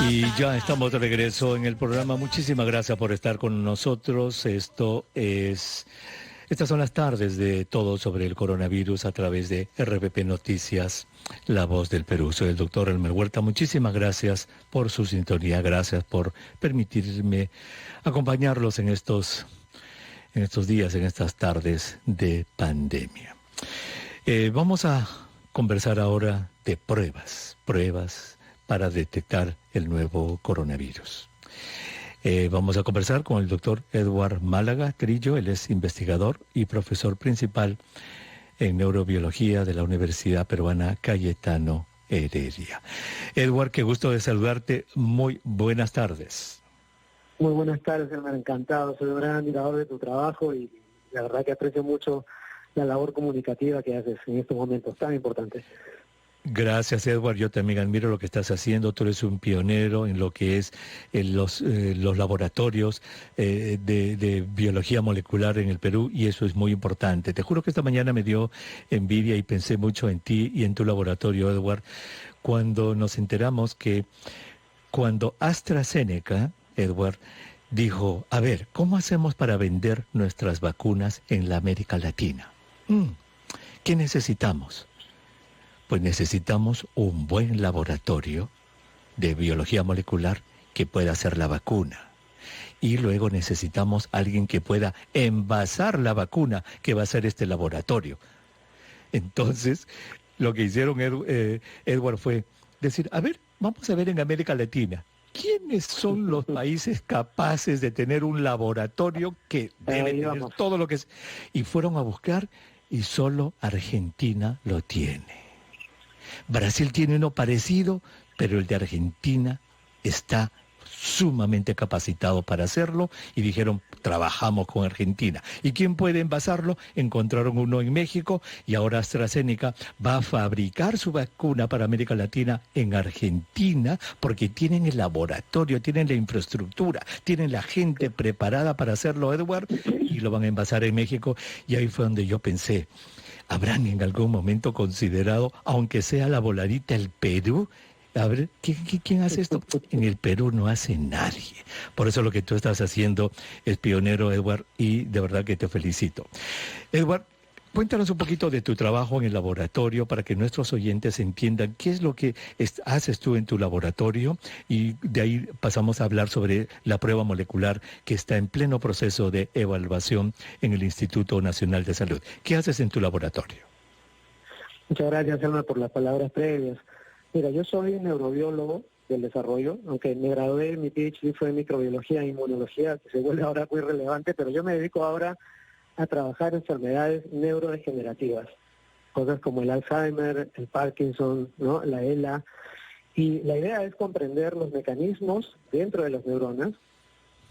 Y ya estamos de regreso en el programa. Muchísimas gracias por estar con nosotros. Estas son las tardes de todo sobre el coronavirus a través de RPP Noticias, La Voz del Perú. Soy el doctor Elmer Huerta. Muchísimas gracias por su sintonía. Gracias por permitirme acompañarlos en estos días, en estas tardes de pandemia. Vamos a conversar ahora de pruebas para detectar el nuevo coronavirus. Vamos a conversar con el doctor Edward Málaga Trillo. Él es investigador y profesor principal en neurobiología de la Universidad Peruana Cayetano Heredia. Edward, qué gusto de saludarte. Muy buenas tardes. Muy buenas tardes, Elmer. Encantado. Soy un gran admirador de tu trabajo y la verdad que aprecio mucho la labor comunicativa que haces en estos momentos tan importantes. Gracias, Edward. Yo también admiro lo que estás haciendo. Tú eres un pionero en lo que es los laboratorios de biología molecular en el Perú, y eso es muy importante. Te juro que esta mañana me dio envidia y pensé mucho en ti y en tu laboratorio, Edward, cuando nos enteramos que cuando AstraZeneca, Edward, dijo, a ver, ¿cómo hacemos para vender nuestras vacunas en la América Latina? ¿Qué necesitamos? Pues necesitamos un buen laboratorio de biología molecular que pueda hacer la vacuna. Y luego necesitamos alguien que pueda envasar la vacuna que va a hacer este laboratorio. Entonces, lo que hicieron Edward fue decir, a ver, vamos a ver en América Latina, ¿quiénes son los países capaces de tener un laboratorio que debe tener todo lo que es? Y fueron a buscar y solo Argentina lo tiene. Brasil tiene uno parecido, pero el de Argentina está sumamente capacitado para hacerlo y dijeron, trabajamos con Argentina. ¿Y quién puede envasarlo? Encontraron uno en México y ahora AstraZeneca va a fabricar su vacuna para América Latina en Argentina porque tienen el laboratorio, tienen la infraestructura, tienen la gente preparada para hacerlo, Edward, y lo van a envasar en México. Y ahí fue donde yo pensé, ¿habrán en algún momento considerado, aunque sea la voladita, el Perú? A ver, ¿quién hace esto? En el Perú no hace nadie. Por eso lo que tú estás haciendo es pionero, Edward, y de verdad que te felicito. Edward, cuéntanos un poquito de tu trabajo en el laboratorio para que nuestros oyentes entiendan qué es lo que haces tú en tu laboratorio, y de ahí pasamos a hablar sobre la prueba molecular que está en pleno proceso de evaluación en el Instituto Nacional de Salud. ¿Qué haces en tu laboratorio? Muchas gracias, Elmer, por las palabras previas. Mira, yo soy neurobiólogo del desarrollo, aunque me gradué, mi PhD fue en microbiología e inmunología, que se vuelve ahora muy relevante, pero yo me dedico ahora a trabajar enfermedades neurodegenerativas, cosas como el Alzheimer, el Parkinson, ¿no?, la ELA, y la idea es comprender los mecanismos dentro de las neuronas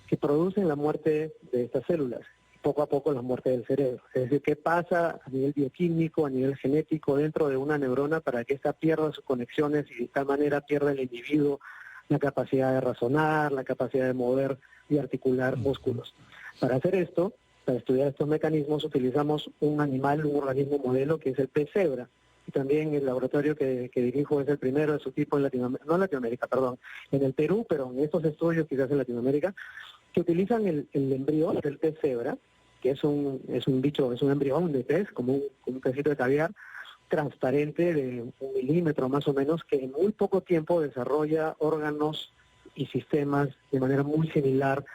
que producen la muerte de estas células, poco a poco la muerte del cerebro. Es decir, qué pasa a nivel bioquímico, a nivel genético dentro de una neurona para que ésta pierda sus conexiones y de tal manera pierda el individuo la capacidad de razonar, la capacidad de mover y articular músculos. Para hacer esto, para estudiar estos mecanismos, utilizamos un organismo modelo que es el pez cebra. Y también el laboratorio que dirijo es el primero de su tipo en Latinoamérica, no en Latinoamérica, perdón, en el Perú, pero en estos estudios quizás en Latinoamérica, que utilizan el embrión del pez cebra, que es un bicho, es un embrión de pez, como un pecito de caviar, transparente de 1 milímetro más o menos, que en muy poco tiempo desarrolla órganos y sistemas de manera muy similar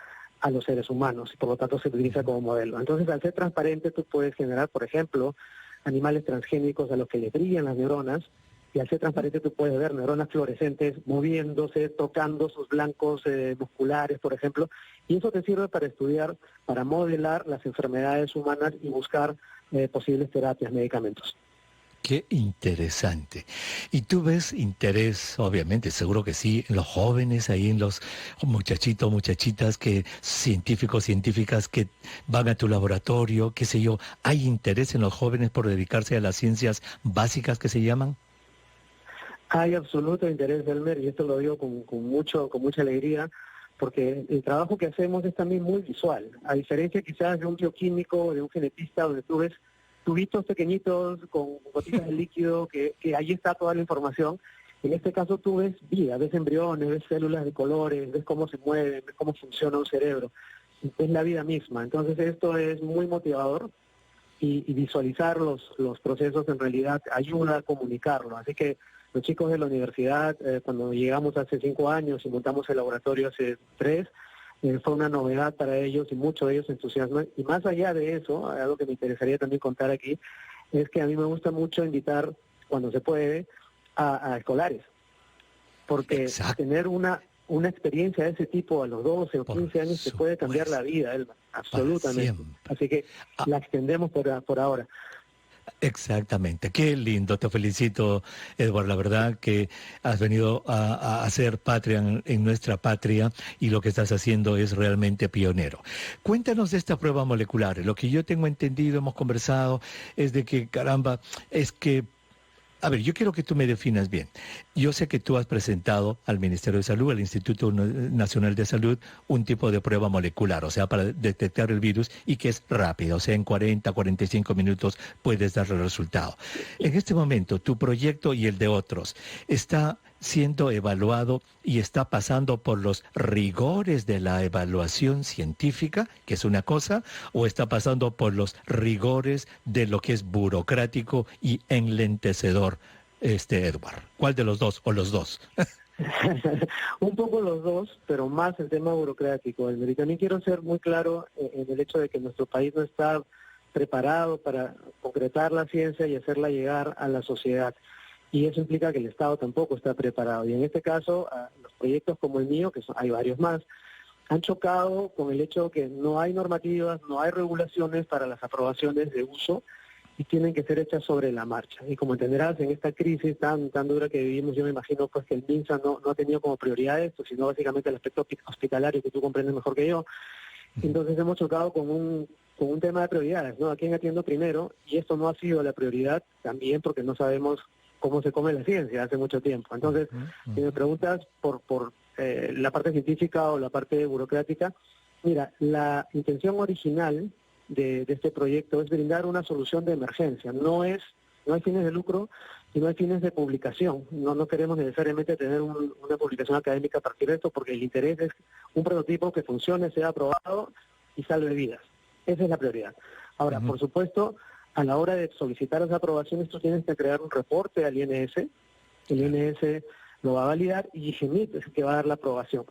a los seres humanos, y por lo tanto se utiliza como modelo. Entonces, al ser transparente, tú puedes generar, por ejemplo, animales transgénicos a los que le brillan las neuronas, y al ser transparente tú puedes ver neuronas fluorescentes moviéndose, tocando sus blancos musculares, por ejemplo, y eso te sirve para estudiar, para modelar las enfermedades humanas y buscar posibles terapias, medicamentos. Qué interesante. ¿Y tú ves interés, obviamente, seguro que sí, en los jóvenes, ahí en los muchachitos, muchachitas, científicas que van a tu laboratorio, qué sé yo? ¿Hay interés en los jóvenes por dedicarse a las ciencias básicas que se llaman? Hay absoluto interés, Elmer, y esto lo digo con mucha alegría, porque el trabajo que hacemos es también muy visual, a diferencia quizás de un bioquímico, de un genetista, donde tú ves tubitos pequeñitos con gotitas de líquido, que ahí está toda la información. En este caso tú ves vida, ves embriones, ves células de colores, ves cómo se mueven, ves cómo funciona un cerebro, es la vida misma. Entonces esto es muy motivador y visualizar los procesos en realidad ayuda a comunicarlo. Así que los chicos de la universidad, cuando llegamos hace 5 años y montamos el laboratorio hace 3, fue una novedad para ellos y muchos de ellos se entusiasman. Y más allá de eso, algo que me interesaría también contar aquí, es que a mí me gusta mucho invitar, cuando se puede, a escolares, porque tener una experiencia de ese tipo a los 12 o 15 años te puede cambiar la vida, Elmer, absolutamente. Así que la extendemos por ahora. Exactamente, qué lindo, te felicito, Edward, la verdad que has venido a hacer patria en nuestra patria y lo que estás haciendo es realmente pionero. Cuéntanos de esta prueba molecular. Lo que yo tengo entendido, hemos conversado, es de que, caramba, es que a ver, yo quiero que tú me definas bien. Yo sé que tú has presentado al Ministerio de Salud, al Instituto Nacional de Salud, un tipo de prueba molecular, o sea, para detectar el virus y que es rápida, o sea, en 40, 45 minutos puedes dar el resultado. En este momento, tu proyecto y el de otros está siendo evaluado y está pasando por los rigores de la evaluación científica, que es una cosa, o está pasando por los rigores de lo que es burocrático y enlentecedor, Edward. ¿Cuál de los dos o los dos? Un poco los dos, pero más el tema burocrático. Y también quiero ser muy claro en el hecho de que nuestro país no está preparado para concretar la ciencia y hacerla llegar a la sociedad. Y eso implica que el Estado tampoco está preparado. Y en este caso, los proyectos como el mío, hay varios más, han chocado con el hecho que no hay normativas, no hay regulaciones para las aprobaciones de uso y tienen que ser hechas sobre la marcha. Y como entenderás, en esta crisis tan dura que vivimos, yo me imagino pues que el MINSA no ha tenido como prioridad esto, sino básicamente el aspecto hospitalario que tú comprendes mejor que yo. Entonces hemos chocado con un tema de prioridades, ¿no? ¿A quién atiendo primero? Y esto no ha sido la prioridad también porque no sabemos cómo se come la ciencia hace mucho tiempo. Entonces, si me preguntas por la parte científica o la parte burocrática, mira, la intención original de este proyecto es brindar una solución de emergencia. No hay fines de lucro y no hay fines de publicación. No queremos necesariamente tener una publicación académica a partir de esto, porque el interés es un prototipo que funcione, sea aprobado y salve vidas. Esa es la prioridad. Ahora, por supuesto, a la hora de solicitar esa aprobación, tú tienes que crear un reporte al INS, el INS lo va a validar y GIMIT es el que va a dar la aprobación.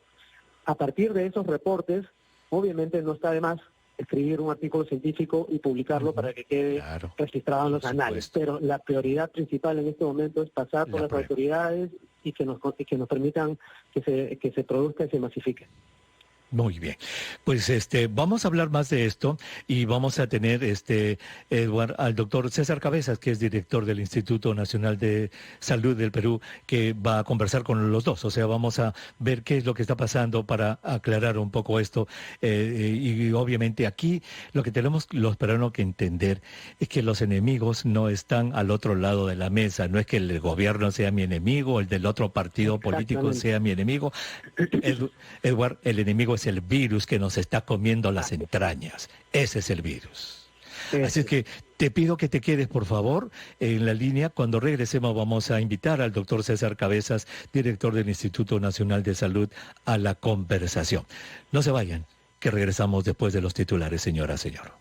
A partir de esos reportes, obviamente no está de más escribir un artículo científico y publicarlo para que quede registrado en los anales, pero la prioridad principal en este momento es pasar por las autoridades y que nos permitan que se produzca y se masifique. Muy bien. Pues vamos a hablar más de esto y vamos a tener Edward, al doctor César Cabezas, que es director del Instituto Nacional de Salud del Perú, que va a conversar con los dos. O sea, vamos a ver qué es lo que está pasando para aclarar un poco esto. Y obviamente aquí lo que tenemos los peruanos que entender es que los enemigos no están al otro lado de la mesa. No es que el gobierno sea mi enemigo, el del otro partido político sea mi enemigo. Edward, el enemigo es el virus que nos está comiendo las entrañas. Ese es el virus. Así es que te pido que te quedes, por favor, en la línea. Cuando regresemos vamos a invitar al doctor César Cabezas, director del Instituto Nacional de Salud, a la conversación. No se vayan, que regresamos después de los titulares, señora, señor.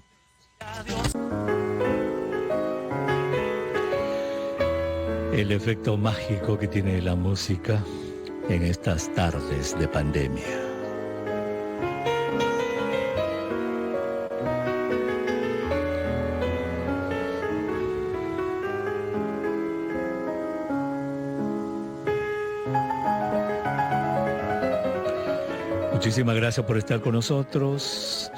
El efecto mágico que tiene la música en estas tardes de pandemia. Muchísimas gracias por estar con nosotros.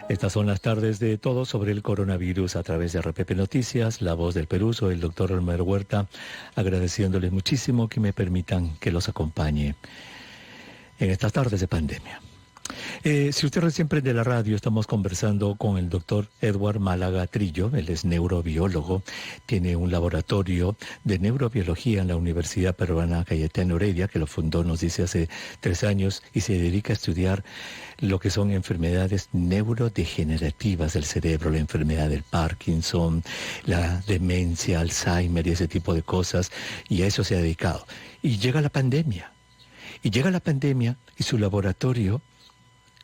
Estas son las tardes de Todo sobre el coronavirus a través de RPP Noticias, La Voz del Perú. Soy el doctor Elmer Huerta, agradeciéndoles muchísimo que me permitan que los acompañe en estas tardes de pandemia. Si usted recién prende la radio, estamos conversando con el doctor Edward Málaga Trillo. Él es neurobiólogo, tiene un laboratorio de neurobiología en la Universidad Peruana Cayetano Heredia, que lo fundó, nos dice, hace 3 años, y se dedica a estudiar lo que son enfermedades neurodegenerativas del cerebro, la enfermedad del Parkinson, la demencia, Alzheimer y ese tipo de cosas, y a eso se ha dedicado. Y llega la pandemia, y su laboratorio,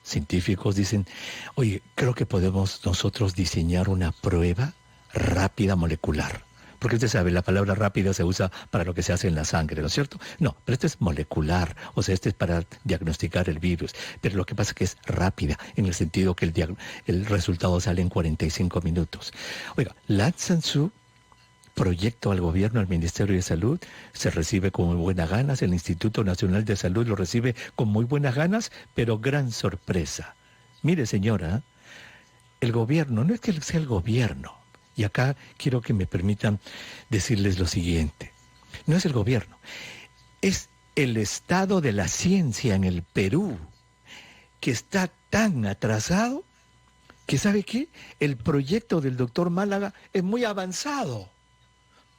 científicos dicen, oye, creo que podemos nosotros diseñar una prueba rápida molecular. Porque usted sabe, la palabra rápida se usa para lo que se hace en la sangre, ¿no es cierto? No, pero esto es molecular, o sea, este es para diagnosticar el virus. Pero lo que pasa es que es rápida, en el sentido que el resultado sale en 45 minutos. Oiga, lanzan su proyecto al gobierno, al Ministerio de Salud, se recibe con muy buenas ganas, el Instituto Nacional de Salud lo recibe con muy buenas ganas, pero gran sorpresa. Mire, señora, el gobierno, no es que sea el gobierno, y acá quiero que me permitan decirles lo siguiente, no es el gobierno, es el estado de la ciencia en el Perú, que está tan atrasado, que ¿sabe qué? El proyecto del doctor Málaga es muy avanzado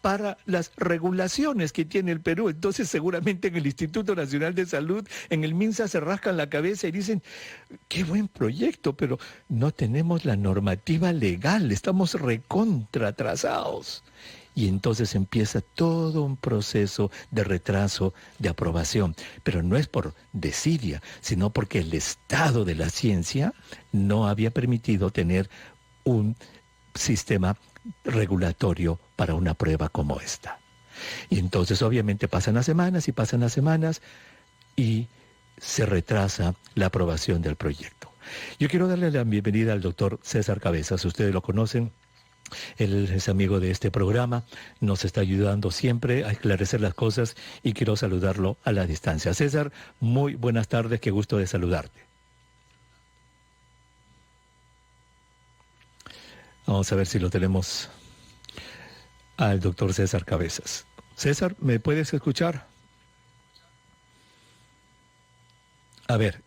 para las regulaciones que tiene el Perú. Entonces seguramente en el Instituto Nacional de Salud, en el MINSA, se rascan la cabeza y dicen, qué buen proyecto, pero no tenemos la normativa legal, estamos recontra atrasados. Y entonces empieza todo un proceso de retraso de aprobación. Pero no es por desidia, sino porque el estado de la ciencia no había permitido tener un sistema regulatorio para una prueba como esta. Y entonces obviamente pasan las semanas y se retrasa la aprobación del proyecto. Yo quiero darle la bienvenida al doctor César Cabezas. Ustedes lo conocen, él es amigo de este programa, nos está ayudando siempre a esclarecer las cosas y quiero saludarlo a la distancia. César, muy buenas tardes, qué gusto de saludarte. Vamos a ver si lo tenemos al doctor César Cabezas. César, ¿me puedes escuchar? A ver,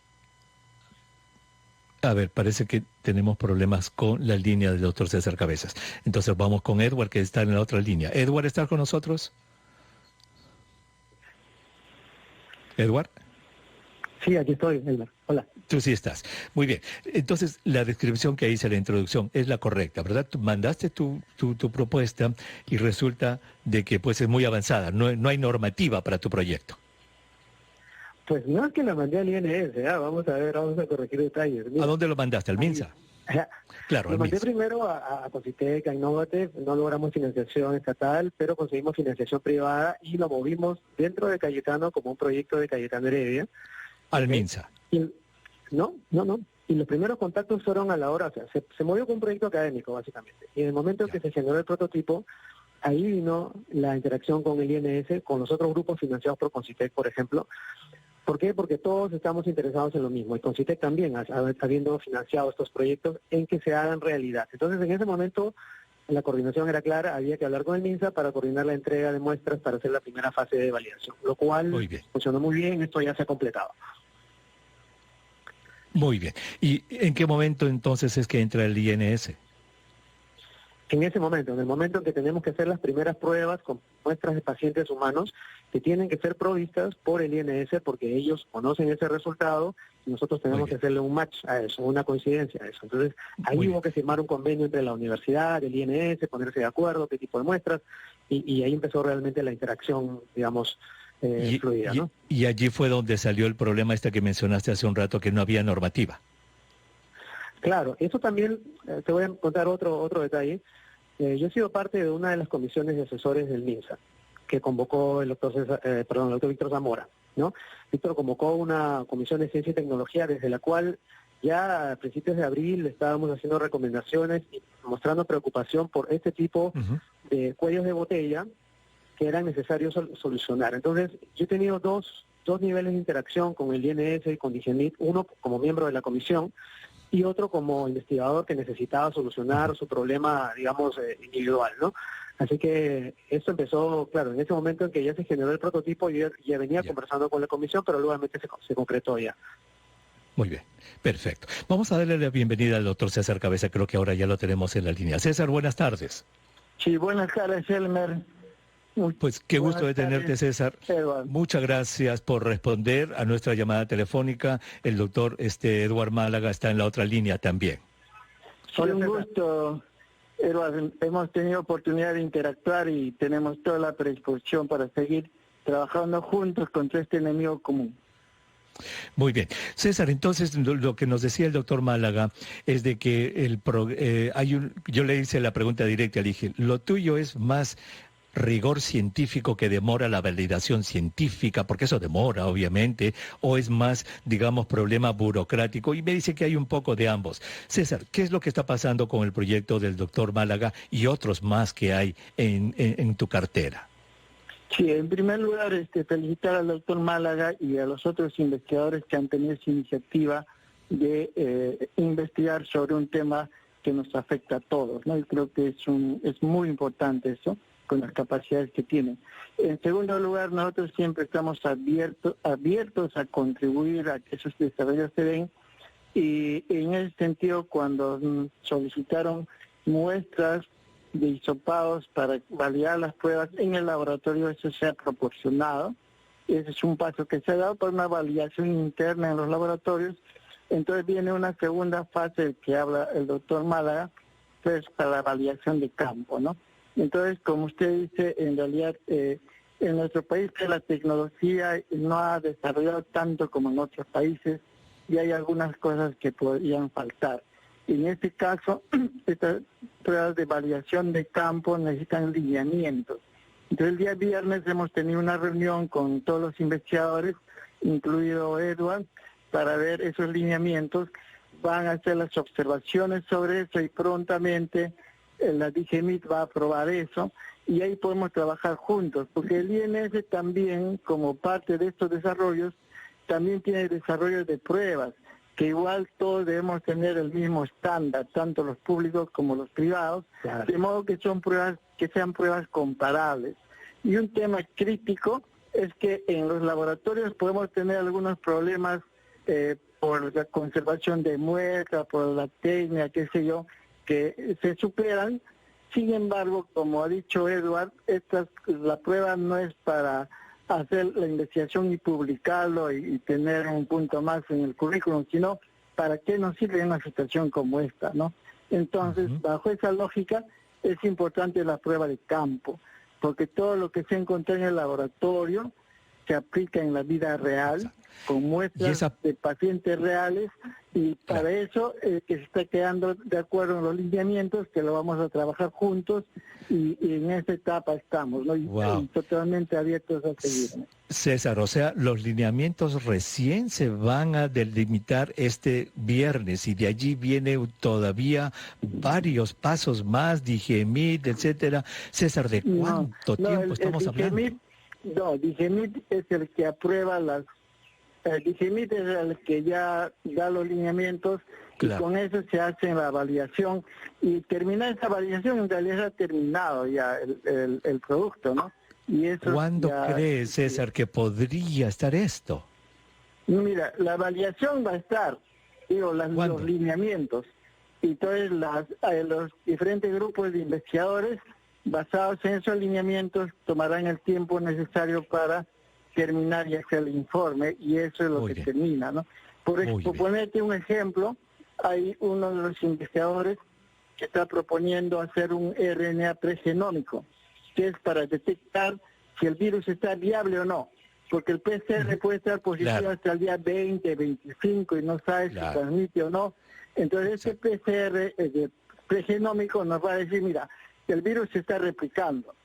parece que tenemos problemas con la línea del doctor César Cabezas. Entonces vamos con Edward, que está en la otra línea. Edward, ¿está con nosotros? Edward. Sí, aquí estoy, Elmer. Hola. Tú sí estás. Muy bien. Entonces, la descripción que hice en la introducción es la correcta, ¿verdad? Tú mandaste tu propuesta y resulta de que pues es muy avanzada. No hay normativa para tu proyecto. Pues no es que la mandé al INS, vamos a corregir detalles. Mira, ¿a dónde lo mandaste? ¿Al MINSA? Claro, lo mandé primero a Concitec, a Innovate, no logramos financiación estatal, pero conseguimos financiación privada y lo movimos dentro de Cayetano como un proyecto de Cayetano Heredia. Al MINSA. No. Y los primeros contactos fueron a la hora, o sea, se movió con un proyecto académico, básicamente. Y en el momento en que se generó el prototipo, ahí vino la interacción con el INS, con los otros grupos financiados por Concitec, por ejemplo. ¿Por qué? Porque todos estamos interesados en lo mismo. Y Concitec también, habiendo financiado estos proyectos, en que se hagan realidad. Entonces, en ese momento, la coordinación era clara, había que hablar con el MINSA para coordinar la entrega de muestras para hacer la primera fase de validación, lo cual funcionó muy bien, esto ya se ha completado. Muy bien. ¿Y en qué momento entonces es que entra el INS? En ese momento, en el momento en que tenemos que hacer las primeras pruebas con muestras de pacientes humanos que tienen que ser provistas por el INS porque ellos conocen ese resultado y nosotros tenemos que hacerle un match a eso, una coincidencia a eso. Entonces, ahí hubo que firmar un convenio entre la universidad, el INS, ponerse de acuerdo, qué tipo de muestras, y ahí empezó realmente la interacción, digamos, fluida, ¿no? Y allí fue donde salió el problema que mencionaste hace un rato, que no había normativa. Claro, eso también, te voy a contar otro detalle. Yo he sido parte de una de las comisiones de asesores del MINSA, que convocó el doctor Víctor Zamora, ¿no? Víctor convocó una comisión de ciencia y tecnología desde la cual ya a principios de abril estábamos haciendo recomendaciones y mostrando preocupación por este tipo de cuellos de botella que eran necesarios solucionar. Entonces, yo he tenido dos niveles de interacción con el INS y con Digenit, uno como miembro de la comisión y otro como investigador que necesitaba solucionar su problema, digamos, individual, ¿no? Así que esto empezó, claro, en ese momento en que ya se generó el prototipo, yo ya venía conversando con la comisión, pero luego se concretó ya. Muy bien, perfecto. Vamos a darle la bienvenida al doctor César Cabeza, creo que ahora ya lo tenemos en la línea. César, buenas tardes. Sí, buenas tardes, Elmer. Pues qué gusto de tenerte, César. Edward. Muchas gracias por responder a nuestra llamada telefónica. El doctor Edward Málaga está en la otra línea también. Sí, un gusto, Edward. Hemos tenido oportunidad de interactuar y tenemos toda la predisposición para seguir trabajando juntos contra este enemigo común. Muy bien. César, entonces lo que nos decía el doctor Málaga es de que yo le hice la pregunta directa, le dije, lo tuyo es más rigor científico que demora la validación científica, porque eso demora, obviamente, o es más, digamos, problema burocrático, y me dice que hay un poco de ambos. César, ¿qué es lo que está pasando con el proyecto del doctor Málaga y otros más que hay en tu cartera? Sí, en primer lugar, felicitar al doctor Málaga y a los otros investigadores que han tenido esa iniciativa de investigar sobre un tema que nos afecta a todos, ¿no? Y creo que es muy importante eso, con las capacidades que tienen. En segundo lugar, nosotros siempre estamos abiertos a contribuir a que esos desarrollos se den, y en ese sentido, cuando solicitaron muestras de hisopados para validar las pruebas en el laboratorio, eso se ha proporcionado. Ese es un paso que se ha dado por una validación interna en los laboratorios. Entonces viene una segunda fase del que habla el doctor Málaga, pues para la validación de campo, ¿no? Entonces, como usted dice, en realidad en nuestro país la tecnología no ha desarrollado tanto como en otros países y hay algunas cosas que podrían faltar. En este caso, estas pruebas de validación de campo necesitan lineamientos. Entonces, el día viernes hemos tenido una reunión con todos los investigadores, incluido Edward, para ver esos lineamientos. Van a hacer las observaciones sobre eso y prontamente la DGMIT va a aprobar eso y ahí podemos trabajar juntos, porque el INS también, como parte de estos desarrollos, también tiene desarrollos de pruebas, que igual todos debemos tener el mismo estándar, tanto los públicos como los privados, claro. De modo que son pruebas que sean pruebas comparables. Y un tema crítico es que en los laboratorios podemos tener algunos problemas por la conservación de muestras, por la técnica, qué sé yo, que se superan. Sin embargo, como ha dicho Edward, la prueba no es para hacer la investigación y publicarlo y tener un punto más en el currículum, sino para qué nos sirve en una situación como esta, ¿no? Entonces, bajo esa lógica, es importante la prueba de campo, porque todo lo que se encuentra en el laboratorio se aplica en la vida real, con muestras de pacientes reales, y para eso que se está quedando de acuerdo en los lineamientos, que lo vamos a trabajar juntos, y en esa etapa estamos, ¿no? Y totalmente abiertos a seguir. César, o sea, los lineamientos recién se van a delimitar este viernes y de allí viene todavía varios pasos más, DGMIT, etcétera. César, ¿de cuánto tiempo estamos hablando? DGMIT es el que aprueba DGMIT es el que ya da los lineamientos, claro. Y con eso se hace la validación, y termina esa validación, en realidad ha terminado ya el producto, ¿no? Y eso ¿Cuándo crees, César, que podría estar esto? Mira, la validación va a estar, los lineamientos, y entonces los diferentes grupos de investigadores, basados en esos lineamientos, tomarán el tiempo necesario para terminar y hacer el informe, y eso es lo que termina, ¿no? Por ponerte un ejemplo, hay uno de los investigadores que está proponiendo hacer un RNA pregenómico, que es para detectar si el virus está viable o no, porque el PCR puede estar positivo hasta el día 20, 25 y no sabe si transmite o no. Entonces ese PCR pregenómico nos va a decir, mira, el virus se está replicando.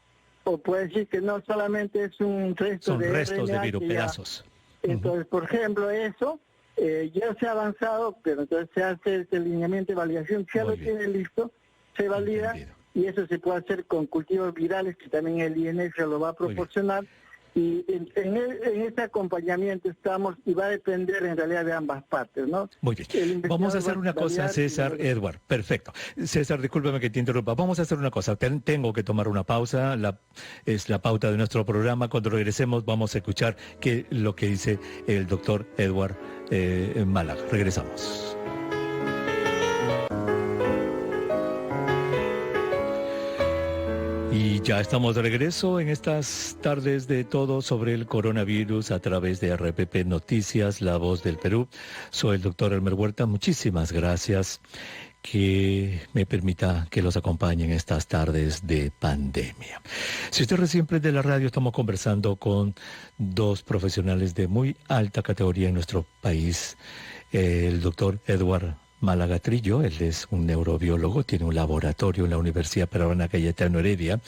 O puede decir que no solamente es un resto de restos RNA, de virus, pedazos. Entonces, por ejemplo, eso ya se ha avanzado, pero entonces se hace este lineamiento de validación, ya lo tiene listo, se valida, y eso se puede hacer con cultivos virales, que también el INS lo va a proporcionar, Y en este acompañamiento estamos, y va a depender en realidad de ambas partes, ¿no? Muy bien. Vamos a hacer una cosa, César, Edward. Perfecto. César, discúlpame que te interrumpa. Vamos a hacer una cosa. Tengo que tomar una pausa. Es la pauta de nuestro programa. Cuando regresemos vamos a escuchar lo que dice el doctor Edward Málaga. Regresamos. Y ya estamos de regreso en estas tardes de todo sobre el coronavirus a través de RPP Noticias, La Voz del Perú. Soy el doctor Elmer Huerta. Muchísimas gracias que me permita que los acompañe en estas tardes de pandemia. Si usted recién prende la radio, estamos conversando con dos profesionales de muy alta categoría en nuestro país. El doctor Edward Málaga Trillo, él es un neurobiólogo, tiene un laboratorio en la Universidad Peruana Cayetano Heredia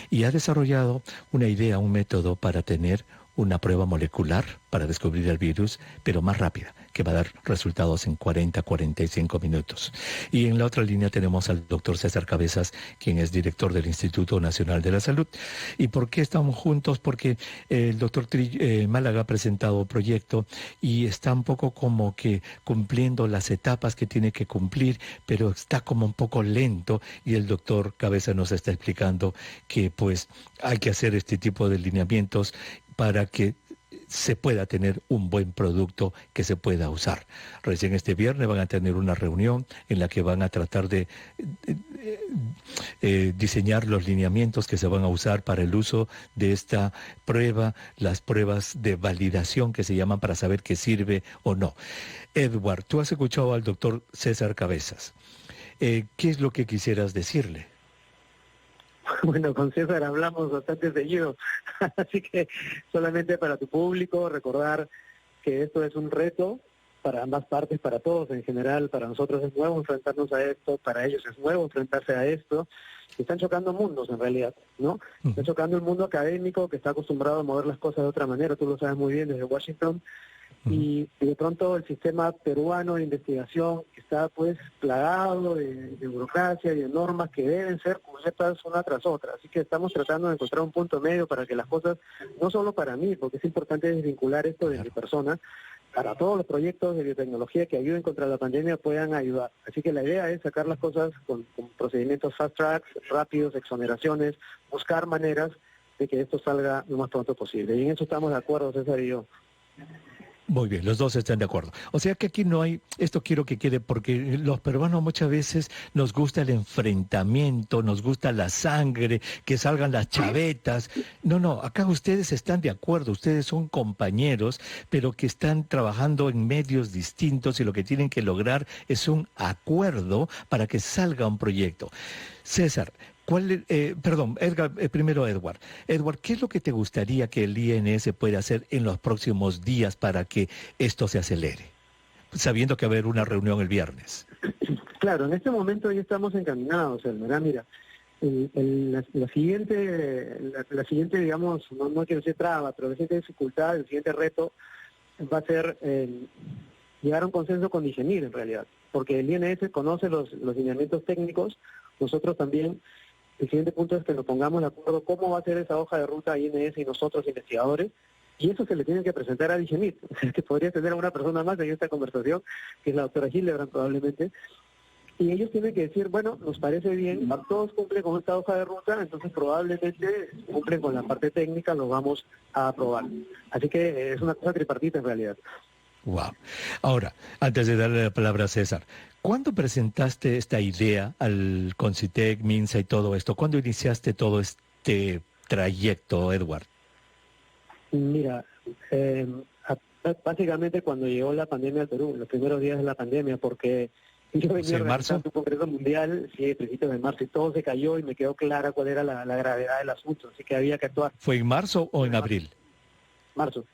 y ha desarrollado una idea, un método para tener una prueba molecular para descubrir el virus, pero más rápida, que va a dar resultados en 40-45 minutos. Y en la otra línea tenemos al doctor César Cabezas, quien es director del Instituto Nacional de la Salud. ¿Y por qué estamos juntos? Porque el doctor Málaga ha presentado un proyecto y está un poco como que cumpliendo las etapas que tiene que cumplir, pero está como un poco lento, y el doctor Cabezas nos está explicando que pues hay que hacer este tipo de lineamientos para que se pueda tener un buen producto que se pueda usar. Recién este viernes van a tener una reunión en la que van a tratar de diseñar los lineamientos que se van a usar para el uso de esta prueba, las pruebas de validación que se llaman para saber que sirve o no. Edward, tú has escuchado al doctor César Cabezas. ¿Qué es lo que quisieras decirle? Bueno, con César hablamos bastante seguido, así que solamente para tu público recordar que esto es un reto para ambas partes, para todos en general. Para nosotros es nuevo enfrentarnos a esto, para ellos es nuevo enfrentarse a esto. Están chocando mundos en realidad, ¿no? Está chocando el mundo académico que está acostumbrado a mover las cosas de otra manera, tú lo sabes muy bien desde Washington, y de pronto el sistema peruano de investigación que está pues plagado de burocracia y de normas que deben ser cubiertas una tras otra. Así que estamos tratando de encontrar un punto medio para que las cosas, no solo para mí, porque es importante desvincular esto de mi persona, para todos los proyectos de biotecnología que ayuden contra la pandemia puedan ayudar. Así que la idea es sacar las cosas con procedimientos fast tracks, rápidos, exoneraciones, buscar maneras de que esto salga lo más pronto posible. Y en eso estamos de acuerdo, César y yo. Muy bien, los dos están de acuerdo. O sea que aquí no hay, esto quiero que quede, porque los peruanos muchas veces nos gusta el enfrentamiento, nos gusta la sangre, que salgan las chavetas. No, acá ustedes están de acuerdo, ustedes son compañeros, pero que están trabajando en medios distintos y lo que tienen que lograr es un acuerdo para que salga un proyecto. César, primero Edward. Edward, ¿qué es lo que te gustaría que el INS pueda hacer en los próximos días para que esto se acelere? Sabiendo que va a haber una reunión el viernes. Claro, en este momento ya estamos encaminados, ¿verdad? Mira, la siguiente, digamos, no quiero decir traba, pero la siguiente dificultad, el siguiente reto va a ser llegar a un consenso con DIGEMIR en realidad, porque el INS conoce los lineamientos técnicos, nosotros también. El siguiente punto es que nos pongamos de acuerdo cómo va a ser esa hoja de ruta a INS y nosotros investigadores, y eso se le tiene que presentar a DIGEMIR, que podría tener a una persona más en esta conversación, que es la doctora Hildebrand probablemente, y ellos tienen que decir, bueno, nos parece bien, todos cumplen con esta hoja de ruta, entonces probablemente cumplen con la parte técnica, lo vamos a aprobar. Así que es una cosa tripartita en realidad. Wow. Ahora, antes de darle la palabra a César, ¿cuándo presentaste esta idea al Concitec, MINSA y todo esto? ¿Cuándo iniciaste todo este trayecto, Edward? Mira, básicamente cuando llegó la pandemia al Perú, los primeros días de la pandemia, porque yo venía organizando un congreso mundial, sí, a principios de marzo, y todo se cayó y me quedó clara cuál era la gravedad del asunto, así que había que actuar. ¿Fue en marzo o en abril? Marzo.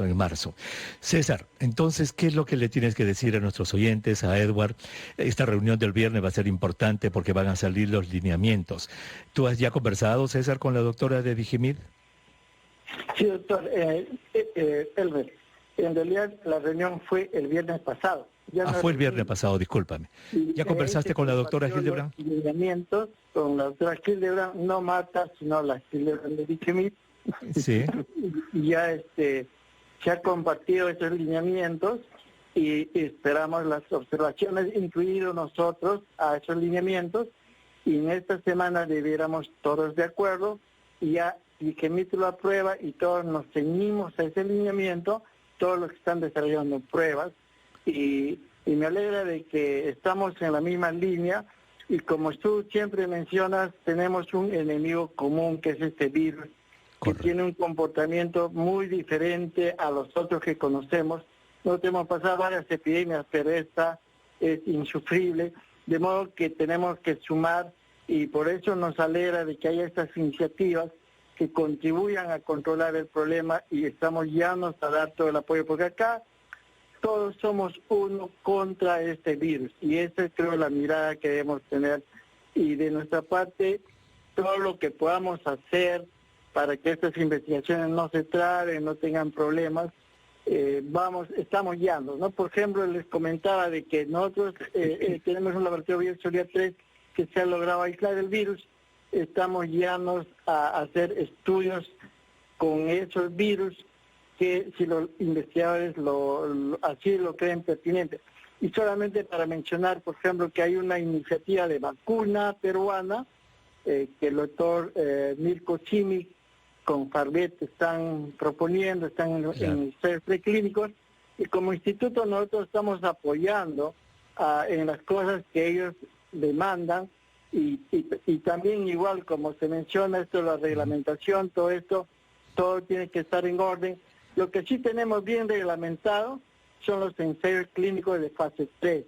En marzo. César, entonces, ¿qué es lo que le tienes que decir a nuestros oyentes, a Edward? Esta reunión del viernes va a ser importante porque van a salir los lineamientos. ¿Tú has ya conversado, César, con la doctora de DIGEMIR? Sí, doctor. Elmer, en realidad la reunión fue el viernes pasado. Fue el viernes pasado, discúlpame. ¿Ya conversaste con la doctora Hildebrand? Lineamientos con la doctora Hildebrand, no Marta, sino la Hildebrand de Dichemit. Sí. Ya se ha compartido esos lineamientos y esperamos las observaciones, incluidos nosotros, a esos lineamientos, y en esta semana debiéramos todos de acuerdo, y ya Dichemit lo aprueba y todos nos ceñimos a ese lineamiento, todos los que están desarrollando pruebas, y me alegra de que estamos en la misma línea, y como tú siempre mencionas, tenemos un enemigo común que es este virus, que tiene un comportamiento muy diferente a los otros que conocemos. Nosotros hemos pasado varias epidemias, pero esta es insufrible, de modo que tenemos que sumar, y por eso nos alegra de que haya estas iniciativas que contribuyan a controlar el problema, y estamos llanos a dar todo el apoyo, porque acá todos somos uno contra este virus, y esa es, creo, la mirada que debemos tener, y de nuestra parte, todo lo que podamos hacer para que estas investigaciones no se traben, no tengan problemas, estamos llanos, ¿no? Por ejemplo, les comentaba de que nosotros tenemos un laboratorio Bioseguridad 3 que se ha logrado aislar el virus, estamos llanos a hacer estudios con esos virus que si los investigadores así lo creen pertinente. Y solamente para mencionar, por ejemplo, que hay una iniciativa de vacuna peruana que el doctor Mirko Simic con Farvet están proponiendo, están en ensayos preclínicos, y como instituto nosotros estamos apoyando en las cosas que ellos demandan, y también igual como se menciona esto, la reglamentación, todo esto, todo tiene que estar en orden. Lo que sí tenemos bien reglamentado son los ensayos clínicos de fase 3,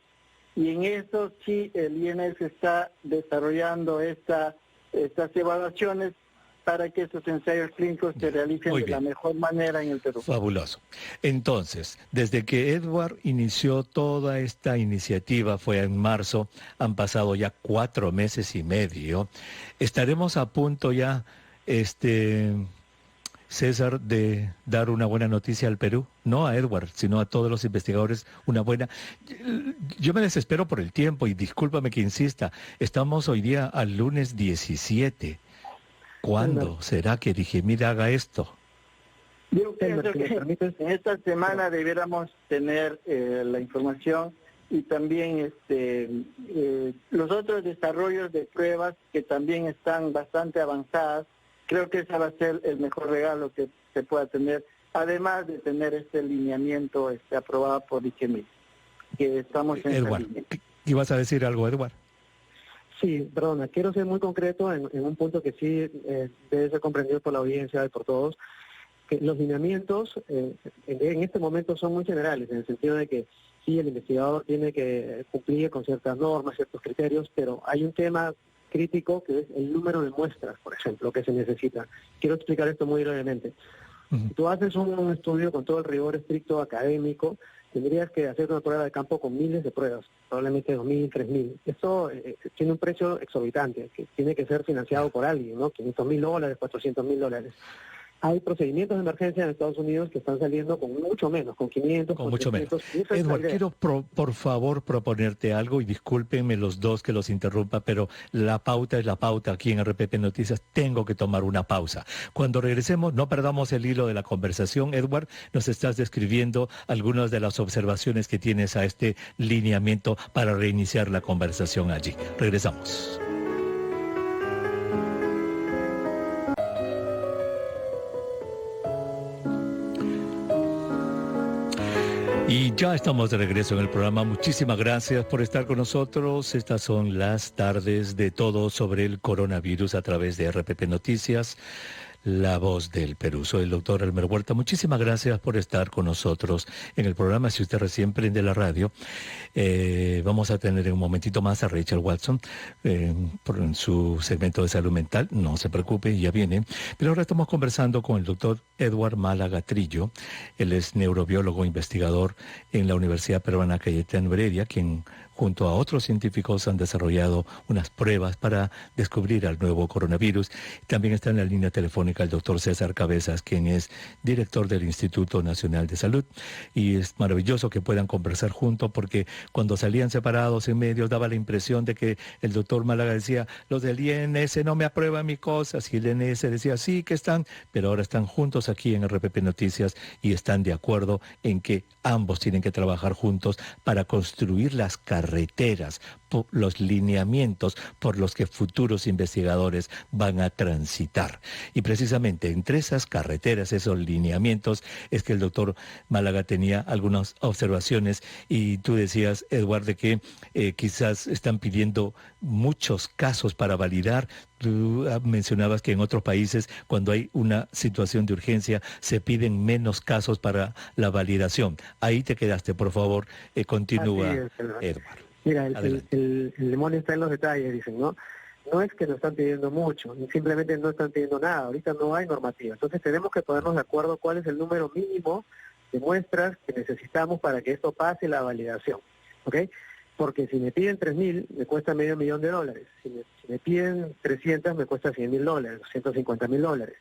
y en eso sí el INS está desarrollando estas evaluaciones para que estos ensayos clínicos se realicen de la mejor manera en el Perú. Fabuloso. Entonces, desde que Edward inició toda esta iniciativa, fue en marzo, han pasado ya 4 meses y medio, estaremos a punto ya, César, de dar una buena noticia al Perú, no a Edward, sino a todos los investigadores, una buena... Yo me desespero por el tiempo y discúlpame que insista, estamos hoy día al lunes 17. ¿Cuándo será que Dichemit haga esto? Yo pienso que en esta semana debiéramos tener la información, y también los otros desarrollos de pruebas que también están bastante avanzadas. Creo que ese va a ser el mejor regalo que se pueda tener, además de tener este lineamiento aprobado por Dichemit, que estamos en Edward, ¿ibas a decir algo, Edward? Sí, perdona, quiero ser muy concreto en un punto que sí debe ser comprendido por la audiencia y por todos, que los lineamientos en este momento son muy generales, en el sentido de que sí, el investigador tiene que cumplir con ciertas normas, ciertos criterios, pero hay un tema crítico que es el número de muestras, por ejemplo, que se necesita. Quiero explicar esto muy brevemente. Si tú haces un estudio con todo el rigor estricto académico, tendrías que hacer una prueba de campo con miles de pruebas, probablemente 2.000, 3.000. Esto tiene un precio exorbitante, que tiene que ser financiado por alguien, ¿no? $500,000, $400,000. Hay procedimientos de emergencia en Estados Unidos que están saliendo con mucho menos, con 500, con mucho 300, menos. Edward, quiero por favor proponerte algo, y discúlpenme los dos que los interrumpa, pero la pauta es la pauta aquí en RPP Noticias. Tengo que tomar una pausa. Cuando regresemos, no perdamos el hilo de la conversación. Edward, nos estás describiendo algunas de las observaciones que tienes a este lineamiento para reiniciar la conversación allí. Regresamos. Y ya estamos de regreso en el programa. Muchísimas gracias por estar con nosotros. Estas son las tardes de todo sobre el coronavirus a través de RPP Noticias, La Voz del Perú. Soy el doctor Elmer Huerta. Muchísimas gracias por estar con nosotros en el programa. Si usted recién prende la radio, vamos a tener en un momentito más a Rachel Watson en su segmento de salud mental. No se preocupe, ya viene. Pero ahora estamos conversando con el doctor Edward Málaga Trillo. Él es neurobiólogo investigador en la Universidad Peruana Cayetano Heredia, quien junto a otros científicos, han desarrollado unas pruebas para descubrir al nuevo coronavirus. También está en la línea telefónica el doctor César Cabezas, quien es director del Instituto Nacional de Salud. Y es maravilloso que puedan conversar juntos, porque cuando salían separados en medios daba la impresión de que el doctor Málaga decía, los del INS no me aprueban mis cosas, y el INS decía, sí que están, pero ahora están juntos aquí en RPP Noticias y están de acuerdo en que ambos tienen que trabajar juntos para construir las carreteras, los lineamientos por los que futuros investigadores van a transitar. Y precisamente entre esas carreteras, esos lineamientos, es que el doctor Málaga tenía algunas observaciones, y tú decías, Edward, de que quizás están pidiendo muchos casos para validar. Tú mencionabas que en otros países, cuando hay una situación de urgencia, se piden menos casos para la validación. Ahí te quedaste, por favor, continúa, Edward. Mira, el demonio está en los detalles, dicen, ¿no? No es que nos están pidiendo mucho, simplemente no están pidiendo nada. Ahorita no hay normativa. Entonces tenemos que ponernos de acuerdo cuál es el número mínimo de muestras que necesitamos para que esto pase la validación, ¿ok? Porque si me piden 3.000, me cuesta $500,000. Si me piden 300, me cuesta $100,000, $150,000.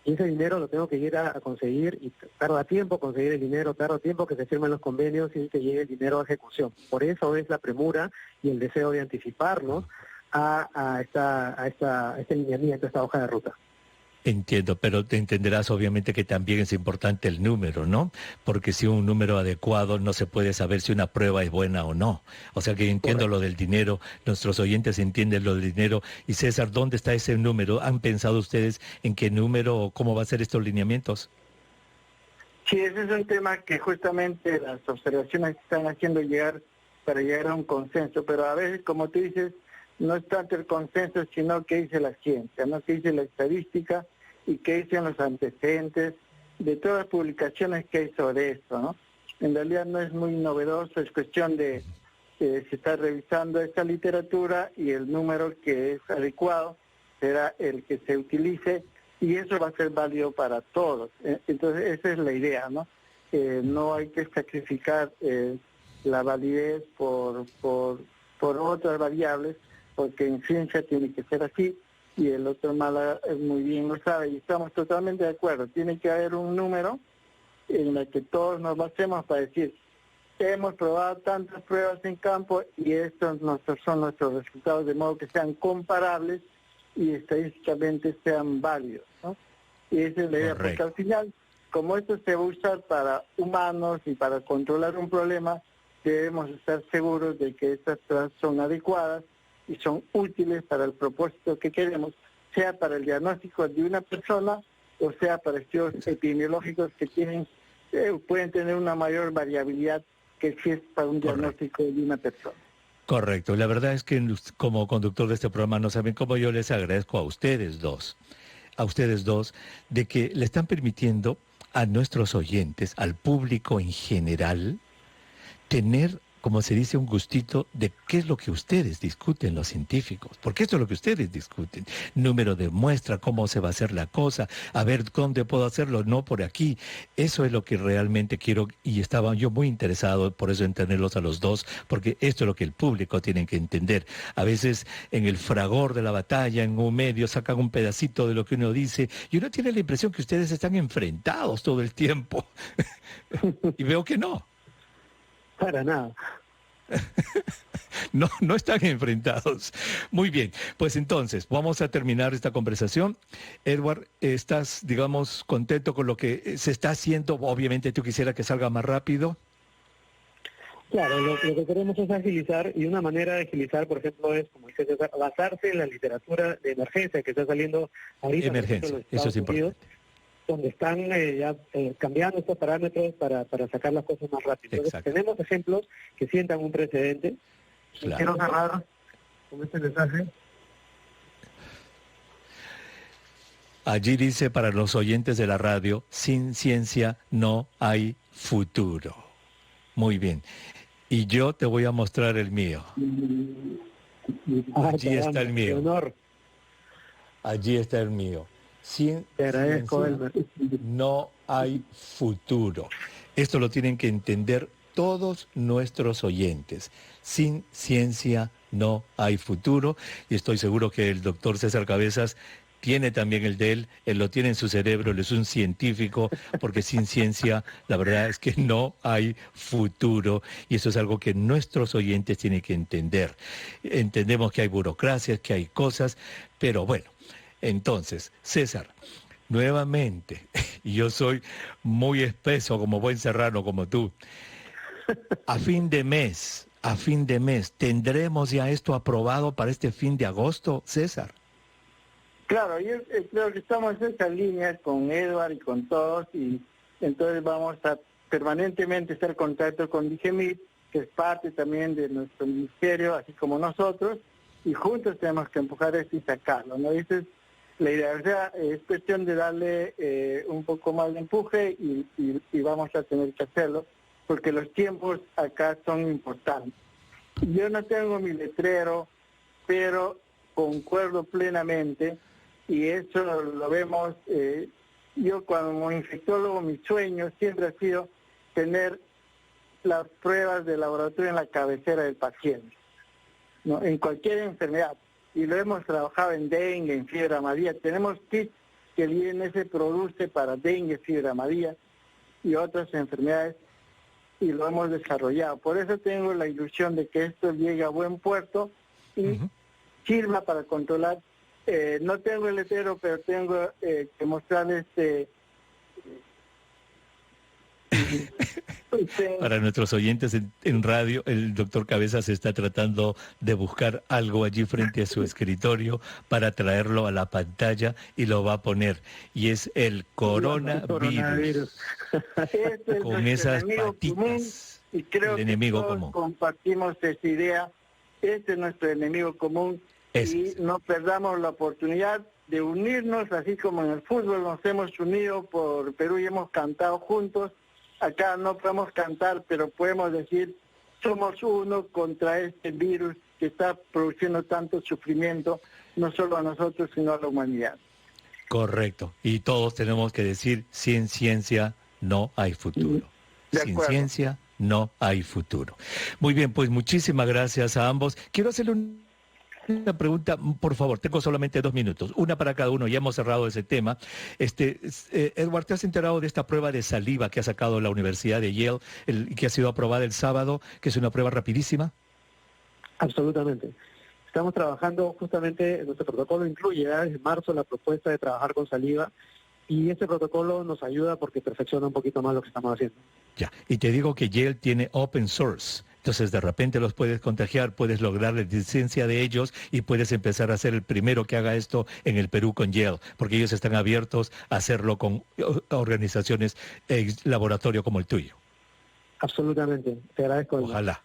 Y ese dinero lo tengo que ir a conseguir, y tarda tiempo conseguir el dinero, tarda tiempo que se firmen los convenios y que llegue el dinero a ejecución. Por eso es la premura y el deseo de anticiparnos a este lineamiento, a esta hoja de ruta. Entiendo, pero te entenderás obviamente que también es importante el número, ¿no? Porque sin un número adecuado no se puede saber si una prueba es buena o no. O sea que yo entiendo lo del dinero, nuestros oyentes entienden lo del dinero. Y César, ¿dónde está ese número? ¿Han pensado ustedes en qué número o cómo va a ser estos lineamientos? Sí, ese es un tema que justamente las observaciones están haciendo para llegar a un consenso, pero a veces, como tú dices, no es tanto el consenso, sino qué dice la ciencia, no qué dice la estadística y qué dicen los antecedentes de todas las publicaciones que hay sobre esto, ¿no? En realidad no es muy novedoso, es cuestión de se está revisando esta literatura y el número que es adecuado será el que se utilice, y eso va a ser válido para todos. Entonces esa es la idea, ¿no? No hay que sacrificar la validez por otras variables, porque en ciencia tiene que ser así, y el doctor Málaga muy bien lo sabe, y estamos totalmente de acuerdo. Tiene que haber un número en el que todos nos basemos para decir, hemos probado tantas pruebas en campo y estos son nuestros resultados, de modo que sean comparables y estadísticamente sean válidos, ¿no? Y esa es la idea, porque al final, como esto se va a usar para humanos y para controlar un problema, debemos estar seguros de que estas pruebas son adecuadas y son útiles para el propósito que queremos, sea para el diagnóstico de una persona o sea para estudios epidemiológicos que pueden tener una mayor variabilidad que si es para un diagnóstico de una persona. Correcto. La verdad es que como conductor de este programa no saben cómo yo les agradezco a ustedes dos, de que le están permitiendo a nuestros oyentes, al público en general, tener, como se dice, un gustito de qué es lo que ustedes discuten los científicos, porque esto es lo que ustedes discuten, número de muestra, cómo se va a hacer la cosa, a ver dónde puedo hacerlo, no por aquí. Eso es lo que realmente quiero, y estaba yo muy interesado por eso en tenerlos a los dos, porque esto es lo que el público tiene que entender. A veces en el fragor de la batalla, en un medio, sacan un pedacito de lo que uno dice, y uno tiene la impresión que ustedes están enfrentados todo el tiempo, y veo que no. Para nada. No están enfrentados. Muy bien, pues entonces vamos a terminar esta conversación. Edward, ¿estás, digamos, contento con lo que se está haciendo? Obviamente tú quisieras que salga más rápido. Claro, lo que queremos es agilizar, y una manera de agilizar, por ejemplo, es, como dice César, basarse en la literatura de emergencia que está saliendo ahorita. Emergencia, eso es importante. Donde están cambiando estos parámetros para sacar las cosas más rápido. Entonces, tenemos ejemplos que sientan un precedente. Claro. Quiero cerrar con este mensaje. Allí dice, para los oyentes de la radio, sin ciencia no hay futuro. Muy bien. Y yo te voy a mostrar el mío. Allí está el mío. Honor. Allí está el mío. Sin ciencia no hay futuro. Esto lo tienen que entender todos nuestros oyentes. Sin ciencia no hay futuro, y estoy seguro que el doctor César Cabezas tiene también el de él lo tiene en su cerebro, él es un científico, porque sin ciencia la verdad es que no hay futuro, y eso es algo que nuestros oyentes tienen que entender. Entendemos que hay burocracias, que hay cosas, pero bueno, entonces, César, nuevamente, y yo soy muy espeso como buen serrano como tú, a fin de mes, ¿tendremos ya esto aprobado para este fin de agosto, César? Claro, yo creo que estamos en esa línea con Edward y con todos, y entonces vamos a permanentemente estar en contacto con DGMIT, que es parte también de nuestro ministerio, así como nosotros, y juntos tenemos que empujar esto y sacarlo, ¿no? Esa es la idea. O sea, es cuestión de darle un poco más de empuje y vamos a tener que hacerlo, porque los tiempos acá son importantes. Yo no tengo mi letrero, pero concuerdo plenamente, y eso lo vemos, yo como infectólogo, mi sueño siempre ha sido tener las pruebas de laboratorio en la cabecera del paciente, ¿no? En cualquier enfermedad, y lo hemos trabajado en dengue, en fiebre amarilla, tenemos kits que el INS produce para dengue, fiebre amarilla y otras enfermedades, y lo hemos desarrollado. Por eso tengo la ilusión de que esto llegue a buen puerto y sirva para controlar. No tengo el letrero, pero tengo que mostrarles Para nuestros oyentes en radio, el doctor Cabezas está tratando de buscar algo allí frente a su escritorio para traerlo a la pantalla, y lo va a poner. Y es el coronavirus. Con esas patitas. Y creo el enemigo que todos común. Compartimos esa idea. Este es nuestro enemigo común. Y no perdamos la oportunidad de unirnos, así como en el fútbol nos hemos unido por Perú y hemos cantado juntos. Acá no podemos cantar, pero podemos decir, somos uno contra este virus que está produciendo tanto sufrimiento, no solo a nosotros, sino a la humanidad. Correcto. Y todos tenemos que decir, sin ciencia no hay futuro. Sin ciencia no hay futuro. Muy bien, pues muchísimas gracias a ambos. Quiero hacerle una pregunta, por favor, tengo solamente 2 minutos, una para cada uno, ya hemos cerrado ese tema. Edward, ¿te has enterado de esta prueba de saliva que ha sacado la Universidad de Yale, que ha sido aprobada el sábado, que es una prueba rapidísima? Absolutamente. Estamos trabajando justamente, nuestro protocolo incluye ya desde marzo la propuesta de trabajar con saliva, y este protocolo nos ayuda porque perfecciona un poquito más lo que estamos haciendo. Ya, y te digo que Yale tiene open source. Entonces de repente los puedes contagiar, puedes lograr la licencia de ellos y puedes empezar a ser el primero que haga esto en el Perú con Yale, porque ellos están abiertos a hacerlo con organizaciones, laboratorio como el tuyo. Absolutamente, te agradezco. Ojalá.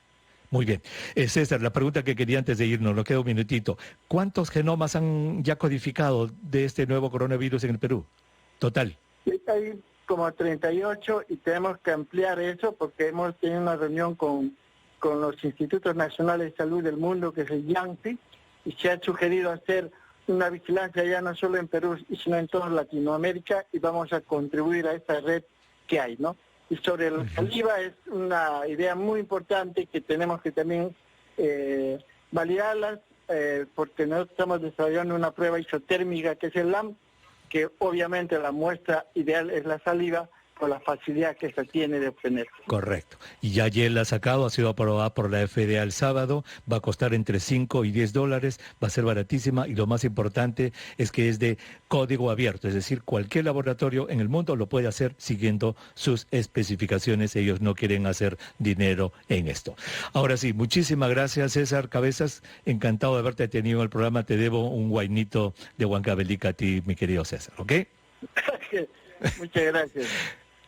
Muy bien. César, la pregunta que quería antes de irnos, nos queda un minutito. ¿Cuántos genomas han ya codificado de este nuevo coronavirus en el Perú? Total. Hay como 38 y tenemos que ampliar eso porque hemos tenido una reunión con los Institutos Nacionales de Salud del Mundo, que es el YANSI, y se ha sugerido hacer una vigilancia ya no solo en Perú, sino en toda Latinoamérica, y vamos a contribuir a esa red que hay, ¿no? Y sobre la saliva es una idea muy importante que tenemos que también validarlas, porque nosotros estamos desarrollando una prueba isotérmica que es el LAMP, que obviamente la muestra ideal es la saliva, por la facilidad que se tiene de obtener. Correcto. Y ya Yale la ha sacado, ha sido aprobada por la FDA el sábado, va a costar entre $5 y $10, va a ser baratísima, y lo más importante es que es de código abierto, es decir, cualquier laboratorio en el mundo lo puede hacer siguiendo sus especificaciones. Ellos no quieren hacer dinero en esto. Ahora sí, muchísimas gracias, César Cabezas, encantado de haberte tenido en el programa. Te debo un guainito de Huancavelica a ti, mi querido César, ¿ok? Muchas gracias.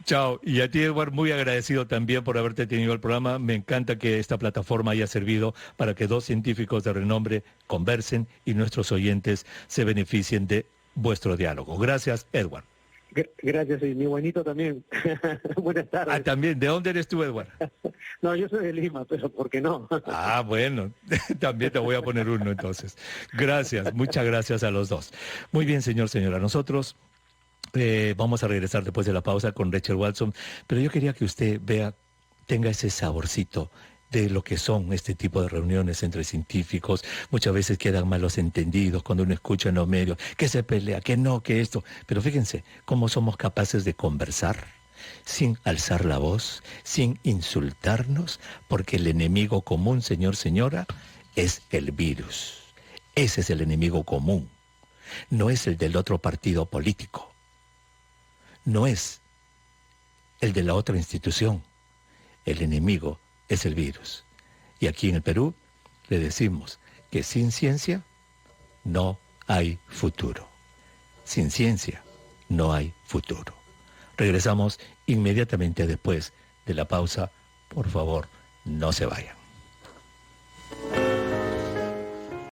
Chao. Y a ti, Edward, muy agradecido también por haberte tenido el programa. Me encanta que esta plataforma haya servido para que 2 científicos de renombre conversen y nuestros oyentes se beneficien de vuestro diálogo. Gracias, Edward. Gracias, y mi buenito también. Buenas tardes. Ah, también. ¿De dónde eres tú, Edward? No, yo soy de Lima, pero ¿por qué no? Ah, bueno. También te voy a poner uno, entonces. Gracias. Muchas gracias a los dos. Muy bien, señora. Nosotros vamos a regresar después de la pausa con Rachel Watson, pero yo quería que usted vea tenga ese saborcito de lo que son este tipo de reuniones entre científicos. Muchas veces quedan malos entendidos cuando uno escucha en los medios que se pelea, que no, que esto. Pero fíjense cómo somos capaces de conversar sin alzar la voz, sin insultarnos, porque el enemigo común, señor, señora, es el virus. Ese es el enemigo común. No es el del otro partido político. No es el de la otra institución. El enemigo es el virus. Y aquí en el Perú le decimos que sin ciencia no hay futuro. Sin ciencia no hay futuro. Regresamos inmediatamente después de la pausa. Por favor, no se vayan.